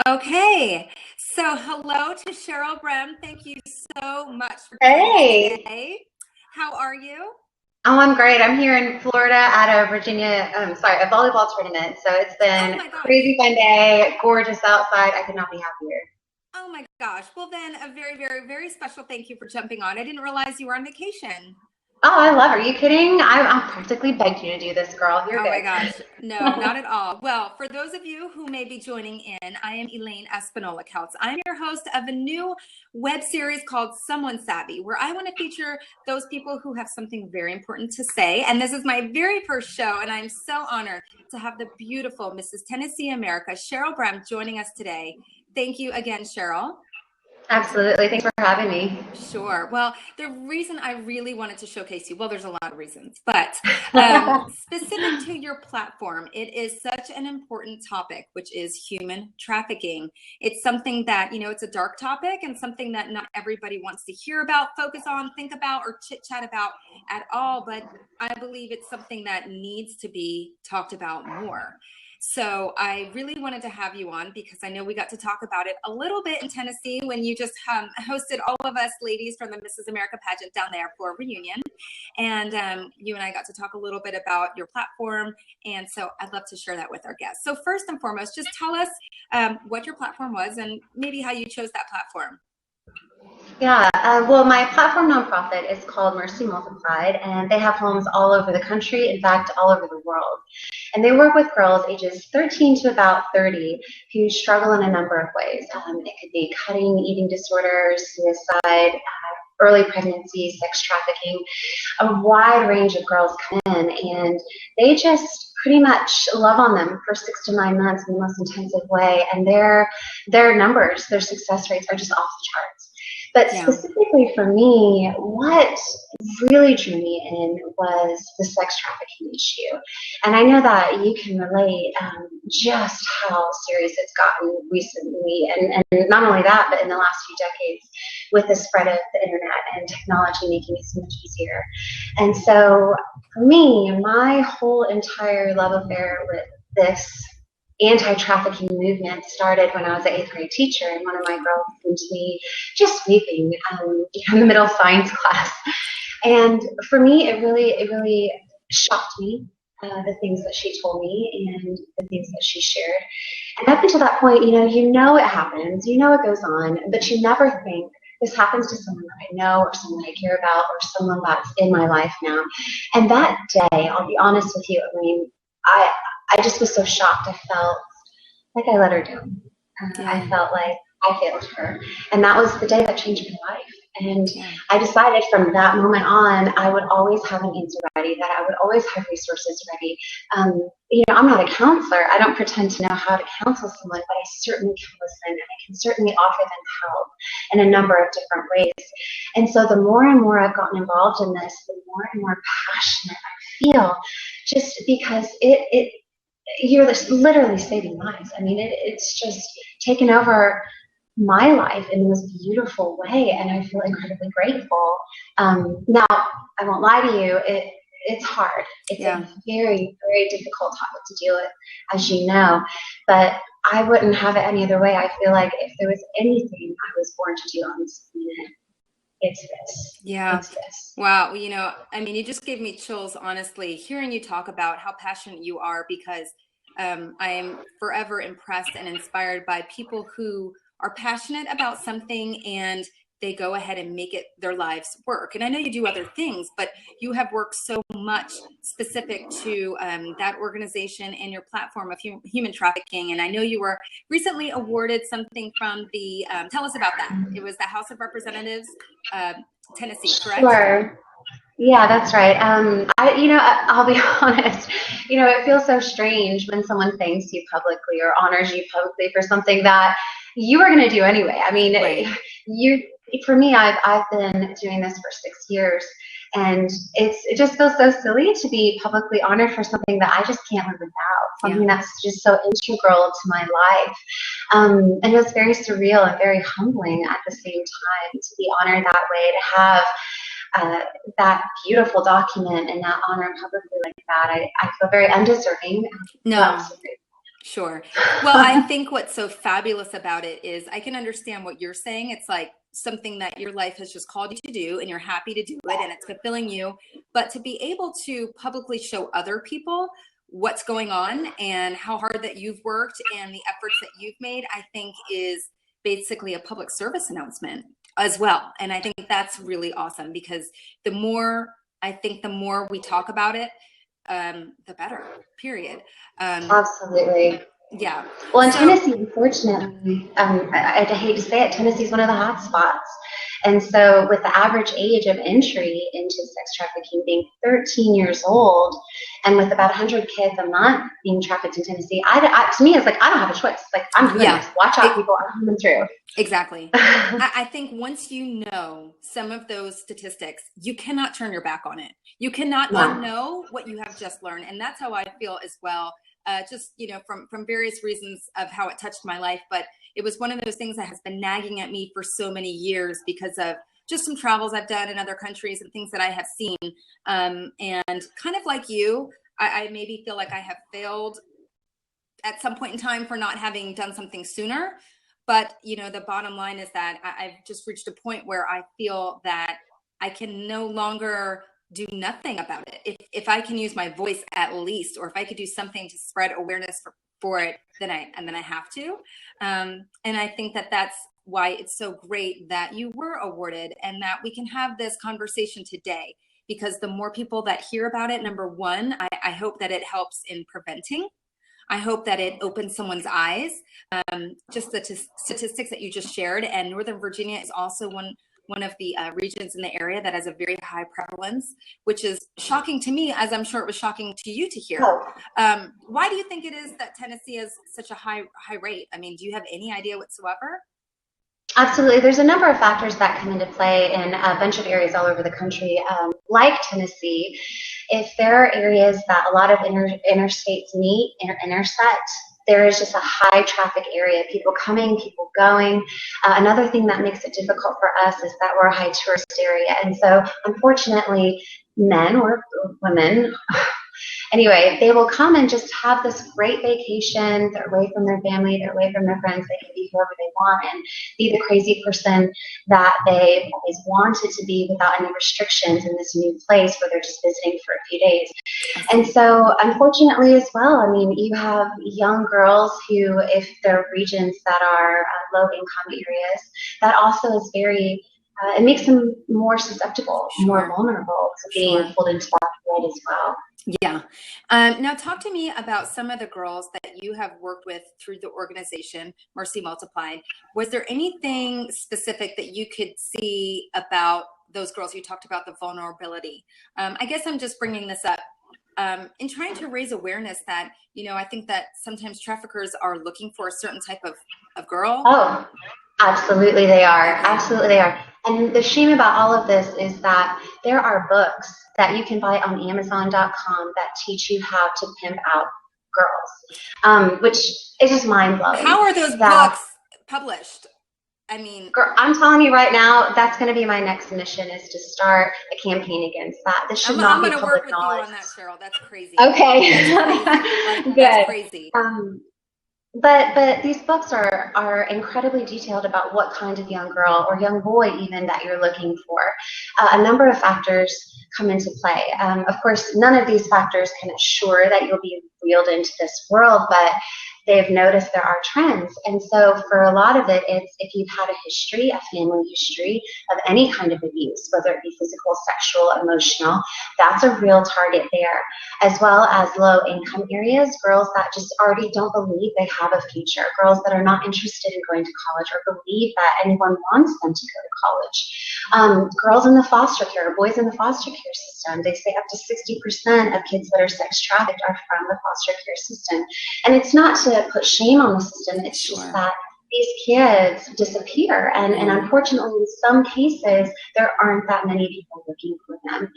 Okay, so hello to Cheryl Brem. Thank you so much for joining us Hey. today. How are you? Oh, I'm great. I'm here in Florida at a a volleyball tournament. So it's Oh been my gosh. crazy fun day, gorgeous outside. I could not be happier. Oh my gosh. Well, then, a very, very, very special thank you for jumping on. I didn't realize you were on vacation. Oh, I love. Are you kidding? I practically begged you to do this, girl. You're Oh my good. gosh. No, not at all. Well, for those of you who may be joining in, I am Elaine Espinola Counts. I'm your host of a new web series called Someone Savvy, where I want to feature those people who have something very important to say. And this is my very first show, and I'm so honored to have the beautiful Mrs. Tennessee America, Cheryl Brem, joining us today. Thank you again, Cheryl. Absolutely. Thanks for having me. Sure. Well, the reason I really wanted to showcase you, well, there's a lot of reasons, but specific to your platform, it is such an important topic, which is human trafficking. It's something that, it's a dark topic and something that not everybody wants to hear about, focus on, think about, or chit chat about at all. But I believe it's something that needs to be talked about more. So I really wanted to have you on because I know we got to talk about it a little bit in Tennessee when you just hosted all of us ladies from the Mrs. America pageant down there for a reunion. And you and I got to talk a little bit about your platform. And so I'd love to share that with our guests. So first and foremost, just tell us what your platform was and maybe how you chose that platform. Yeah, well, my platform nonprofit is called Mercy Multiplied, and they have homes all over the country, in fact, all over the world. And they work with girls ages 13 to about 30 who struggle in a number of ways. It could be cutting, eating disorders, suicide, early pregnancy, sex trafficking. A wide range of girls come in, and they just pretty much love on them for 6 to 9 months in the most intensive way. And their numbers, their success rates are just off the charts. But Yeah. specifically for me, what really drew me in was the sex trafficking issue. And I know that you can relate just how serious it's gotten recently. And not only that, but in the last few decades with the spread of the internet and technology making it so much easier. And so for me, my whole entire love affair with this anti-trafficking movement started when I was an eighth grade teacher, and one of my girls came to me just weeping in the middle science class. And for me, it really shocked me, the things that she told me and the things that she shared. And up until that point, you know it happens, you know it goes on, but you never think this happens to someone that I know or someone I care about or someone that's in my life now. And that day, I'll be honest with you, I mean, I just was so shocked. I felt like I let her down. I Yeah. felt like I failed her. And that was the day that changed my life. And Yeah. I decided from that moment on, I would always have an answer ready, that I would always have resources ready. I'm not a counselor. I don't pretend to know how to counsel someone, but I certainly can listen and I can certainly offer them help in a number of different ways. And so the more and more I've gotten involved in this, the more and more passionate I feel, just because you're literally saving lives. I mean, it's just taken over my life in the most beautiful way, and I feel incredibly grateful. Now, I won't lie to you, it's hard. It's Yeah. a very, very difficult topic to deal with, as you know, but I wouldn't have it any other way. I feel like if there was anything I was born to do on this planet, it's this. Yeah. It's this. Wow. I mean, you just gave me chills, honestly, hearing you talk about how passionate you are because I am forever impressed and inspired by people who are passionate about something and they go ahead and make it their lives work. And I know you do other things, but you have worked so much specific to that organization and your platform of human trafficking. And I know you were recently awarded something from tell us about that. It was the House of Representatives, uh, Tennessee, correct? Sure. Yeah, that's right. I'll be honest. It feels so strange when someone thanks you publicly or honors you publicly for something that you were going to do anyway. I mean, Right. you. For me, I've been doing this for 6 years, and it just feels so silly to be publicly honored for something that I just can't live without. Yeah. Something that's just so integral to my life, and it's very surreal and very humbling at the same time to be honored that way, to have that beautiful document and that honor publicly like that. I feel very undeserving. No. Sure. Well, I think what's so fabulous about it is I can understand what you're saying. It's like something that your life has just called you to do and you're happy to do it and it's fulfilling you. But to be able to publicly show other people what's going on and how hard that you've worked and the efforts that you've made, I think is basically a public service announcement as well. And I think that's really awesome because the more, I think the more we talk about it, the better, period. Absolutely. Yeah. Well, in So, Tennessee, unfortunately, I hate to say it, Tennessee is one of the hot spots. And so, with the average age of entry into sex trafficking being 13 years old, and with about 100 kids a month being trafficked in Tennessee, to me, it's like, I don't have a choice. Like, I'm doing yeah, this. Watch out, people. I'm coming through. exactly. I think once you know some of those statistics, you cannot turn your back on it. You cannot No. unknow what you have just learned. And that's how I feel as well. Just, from various reasons of how it touched my life. But it was one of those things that has been nagging at me for so many years because of just some travels I've done in other countries and things that I have seen. And kind of like you, I maybe feel like I have failed at some point in time for not having done something sooner. But, the bottom line is that I've just reached a point where I feel that I can no longer do nothing about it. If I can use my voice at least, or if I could do something to spread awareness for it, then I have to. And I think that that's why it's so great that you were awarded and that we can have this conversation today, because the more people that hear about it, number one, I hope that it helps in preventing. I hope that it opens someone's eyes. Just the statistics that you just shared, and Northern Virginia is also one of the regions in the area that has a very high prevalence, which is shocking to me, as I'm sure it was shocking to you to hear. Why do you think it is that Tennessee has such a high rate? I mean, do you have any idea whatsoever? Absolutely. There's a number of factors that come into play in a bunch of areas all over the country. Like Tennessee, if there are areas that a lot of interstates meet, intersect, there is just a high traffic area, people coming, people going. Another thing that makes it difficult for us is that we're a high tourist area. And so, unfortunately, men or women, anyway, they will come and just have this great vacation. They're away from their family, they're away from their friends. They can be whoever they want and be the crazy person that they always wanted to be without any restrictions in this new place where they're just visiting for a few days. And so, unfortunately, as well, I mean, you have young girls who, if they're regions that are low income areas, that also is very it makes them more susceptible, more vulnerable to being pulled into that world as well. Yeah. Now talk to me about some of the girls that you have worked with through the organization, Mercy Multiplied. Was there anything specific that you could see about those girls? You talked about the vulnerability. I guess I'm just bringing this up in trying to raise awareness that, I think that sometimes traffickers are looking for a certain type of girl. Oh, absolutely they are. Absolutely they are. And the shame about all of this is that there are books that you can buy on Amazon.com that teach you how to pimp out girls, which is just mind-blowing. How are those books published? I mean, girl, I'm telling you right now, that's going to be my next mission, is to start a campaign against that. This should not be public knowledge. I'm going to work with you on that, Cheryl. That's crazy. Okay. That's crazy. Good. That's crazy. But these books are incredibly detailed about what kind of young girl or young boy even that you're looking for. A number of factors come into play. Of course, none of these factors can assure that you'll be reeled into this world, but they've noticed there are trends. And so for a lot of it, it's if you've had a history, a family history of any kind of abuse, whether it be physical, sexual, emotional, that's a real target there. As well as low income areas, girls that just already don't believe they have a future, girls that are not interested in going to college or believe that anyone wants them to go to college. Girls in the foster care, boys in the foster care system, they say up to 60% of kids that are sex trafficked are from the foster care system. And it's not to put shame on the system, it's just that these kids disappear, and unfortunately in some cases there aren't that many people looking for them,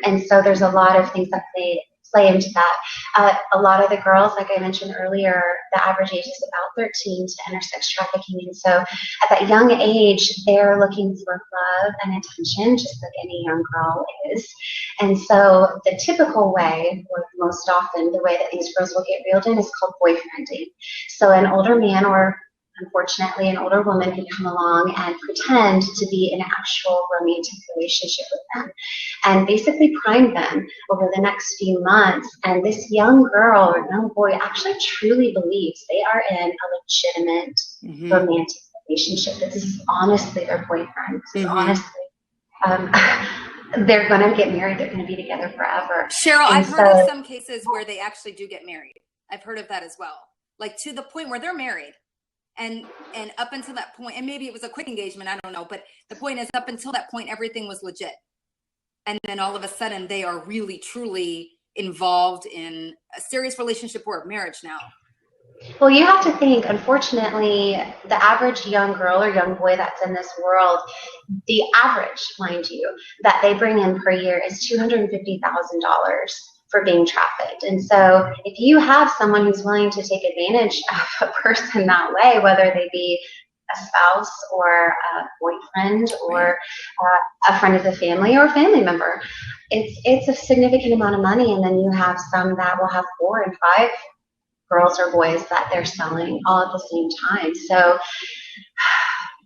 and so there's a lot of things that play play into that. A lot of the girls, like I mentioned earlier, the average age is about 13 to enter sex trafficking. And so at that young age, they're looking for love and attention, just like any young girl is. And so the typical way, or most often the way that these girls will get reeled in, is called boyfriending. So an older man, or unfortunately an older woman, can come along and pretend to be in an actual romantic relationship with them and basically prime them over the next few months. And this young girl or young boy actually truly believes they are in a legitimate romantic relationship. That this is honestly their boyfriend. This is honestly, they're going to get married. They're going to be together forever. Cheryl, I've heard of some cases where they actually do get married. I've heard of that as well. Like to the point where they're married. And up until that point, and maybe it was a quick engagement, I don't know, but the point is, up until that point, everything was legit. And then all of a sudden, they are really, truly involved in a serious relationship or a marriage now. Well, you have to think, unfortunately, the average young girl or young boy that's in this world, the average, mind you, that they bring in per year is $250,000 for being trafficked. And so if you have someone who's willing to take advantage of a person that way, whether they be a spouse or a boyfriend or a friend of the family or a family member, it's a significant amount of money. And then you have some that will have 4 and 5 girls or boys that they're selling all at the same time. So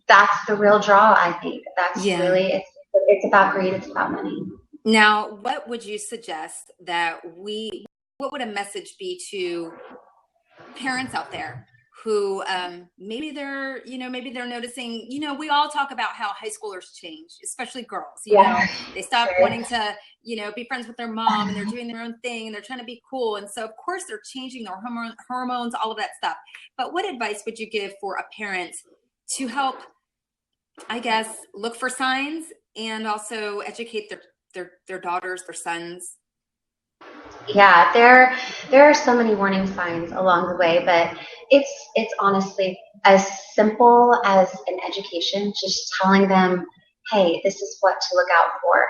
that's the real draw, I think. That's really, it's about greed, it's about money. Now, what would you suggest what would a message be to parents out there who maybe they're noticing, we all talk about how high schoolers change, especially girls, they stop wanting to, be friends with their mom, and they're doing their own thing and they're trying to be cool. And so of course they're changing their hormones, all of that stuff. But what advice would you give for a parent to help, I guess, look for signs and also educate their daughters, their sons? Yeah, there are so many warning signs along the way, but it's honestly as simple as an education, just telling them, hey, this is what to look out for.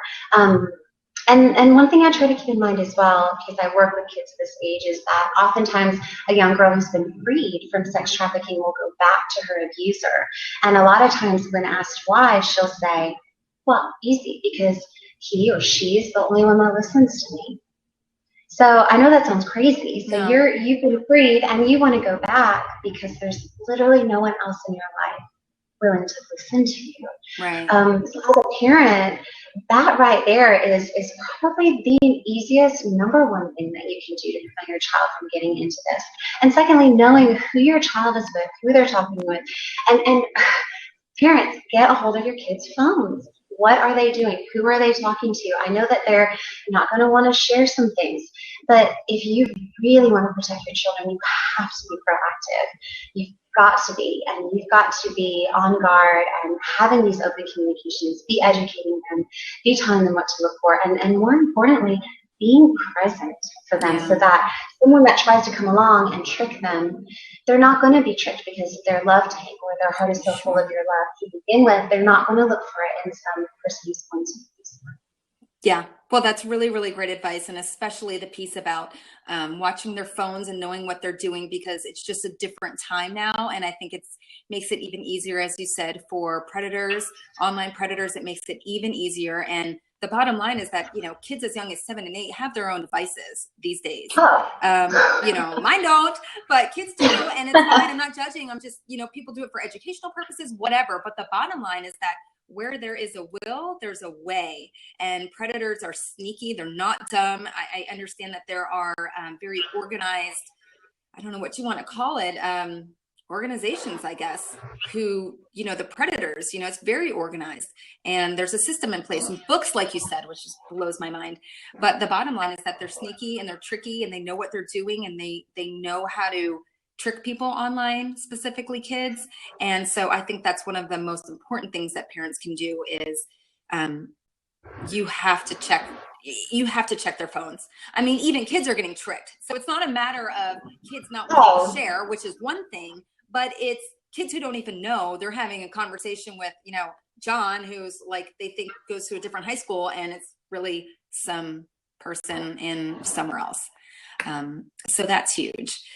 And one thing I try to keep in mind as well, because I work with kids this age, is that oftentimes a young girl who's been freed from sex trafficking will go back to her abuser. And a lot of times when asked why, she'll say, well, easy, because he or she's the only one that listens to me. So I know that sounds crazy. So you've been freed and you want to go back because there's literally no one else in your life willing to listen to you. Right. So as a parent, that right there is probably the easiest number one thing that you can do to prevent your child from getting into this. And secondly, knowing who your child is with, who they're talking with, and parents, get a hold of your kids' phones. What are they doing? Who are they talking to? I know that they're not going to want to share some things, but if you really want to protect your children, you have to be proactive. You've got to be, and you've got to be on guard and having these open communications, be educating them, be telling them what to look for, and more importantly, being present for them so that someone that tries to come along and trick them, they're not going to be tricked because their love tank or their heart is so full of your love to begin with. They're not going to look for it in some person who's going to use them. Yeah, well, that's really, really great advice. And especially the piece about watching their phones and knowing what they're doing, because it's just a different time now. And I think makes it even easier, as you said, for predators, online predators. It makes it even easier. And the bottom line is that, kids as young as 7 and 8 have their own devices these days. Mine don't, but kids do. And it's fine. I'm not judging. I'm just, people do it for educational purposes, whatever. But the bottom line is that where there is a will, there's a way. And predators are sneaky. They're not dumb. I understand that there are very organized, I don't know what you want to call it, organizations, I guess, who, the predators, it's very organized and there's a system in place and books, like you said, which just blows my mind. But the bottom line is that they're sneaky and they're tricky and they know what they're doing and they know how to trick people online, specifically kids. And so I think that's one of the most important things that parents can do is you have to check their phones. I mean, even kids are getting tricked. So it's not a matter of kids not wanting to share, which is one thing, but it's kids who don't even know. They're having a conversation with, John, who's like, they think goes to a different high school, and it's really some person in somewhere else. So that's huge.